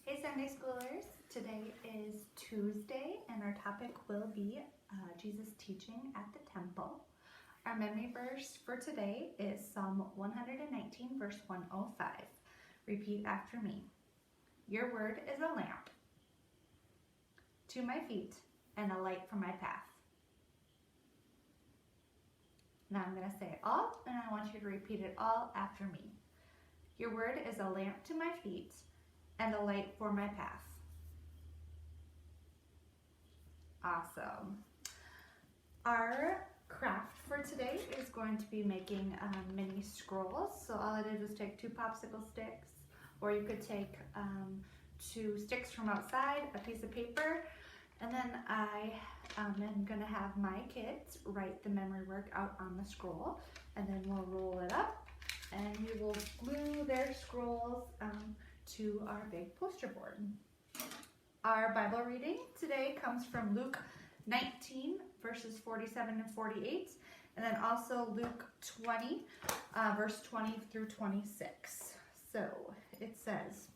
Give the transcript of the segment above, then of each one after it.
Hey Sunday Schoolers, today is Tuesday and our topic will be Jesus teaching at the temple. Our memory verse for today is Psalm 119 verse 105. Repeat after me. Your word is a lamp to my feet and a light for my path. Now I'm going to say it all and I want you to repeat it all after me. Your word is a lamp to my feet and a light for my path. Awesome. Our craft for today is going to be making mini scrolls. So all I did was take 2 popsicle sticks, or you could take 2 sticks from outside, a piece of paper, and then I am going to have my kids write the memory work out on the scroll, and then we'll roll it up and we will glue their scrolls to our big poster board. Our Bible reading today comes from Luke 19 verses 47 and 48, and then also Luke 20 verse 20 through 26. So it says,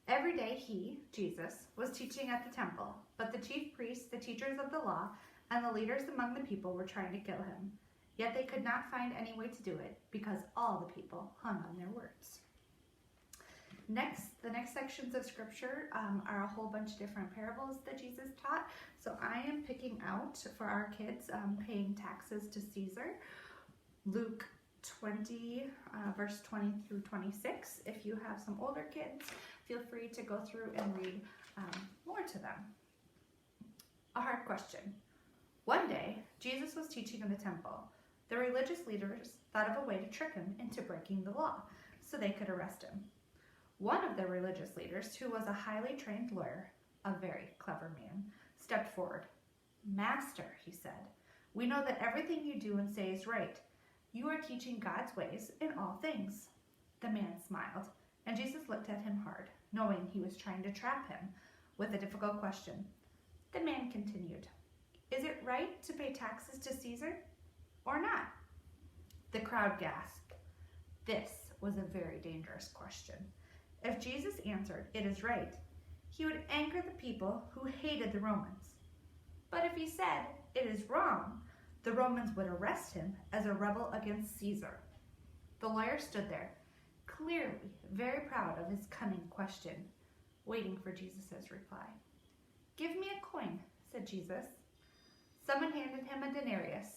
every day he, Jesus, was teaching at the temple, but the chief priests, the teachers of the law, and the leaders among the people were trying to kill him. Yet they could not find any way to do it because all the people hung on their words. The next sections of scripture are a whole bunch of different parables that Jesus taught. So I am picking out for our kids paying taxes to Caesar, Luke 20 verse 20 through 26. If you have some older kids, feel free to go through and read more to them. A hard question. One day, Jesus was teaching in the temple. The religious leaders thought of a way to trick him into breaking the law so they could arrest him. One of the religious leaders, who was a highly trained lawyer, a very clever man, stepped forward. Master, he said, we know that everything you do and say is right. You are teaching God's ways in all things. The man smiled, and Jesus looked at him hard, knowing he was trying to trap him with a difficult question. The man continued, is it right to pay taxes to Caesar or not? The crowd gasped. This was a very dangerous question. If Jesus answered, it is right, he would anger the people who hated the Romans. But if he said, it is wrong, the Romans would arrest him as a rebel against Caesar. The lawyer stood there, clearly very proud of his cunning question, waiting for Jesus' reply. Give me a coin, said Jesus. Someone handed him a denarius,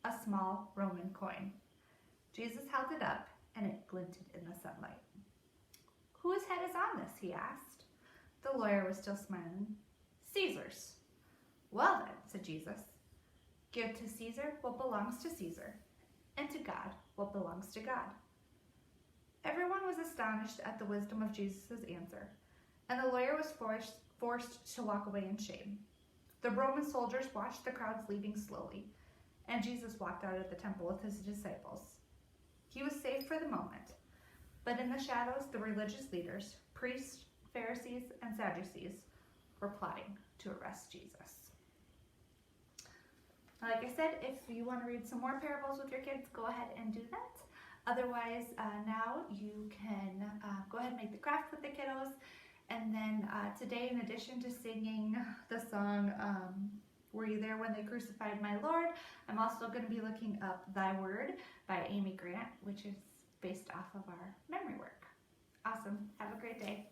a small Roman coin. Jesus held it up, and it glinted in the sunlight. Whose head is on this? He asked. The lawyer was still smiling. Caesar's. Well then, said Jesus, give to Caesar what belongs to Caesar, and to God what belongs to God. Everyone was astonished at the wisdom of Jesus' answer, and the lawyer was forced to walk away in shame. The Roman soldiers watched the crowds leaving slowly, and Jesus walked out of the temple with his disciples. He was safe for the moment, but in the shadows, the religious leaders, priests, Pharisees, and Sadducees, were plotting to arrest Jesus. Like I said, if you want to read some more parables with your kids, go ahead and do that. Otherwise, now you can go ahead and make the craft with the kiddos. And then today, in addition to singing the song, Were You There When They Crucified My Lord, I'm also going to be looking up Thy Word by Amy Grant, which is based off of our memory work. Awesome. Have a great day.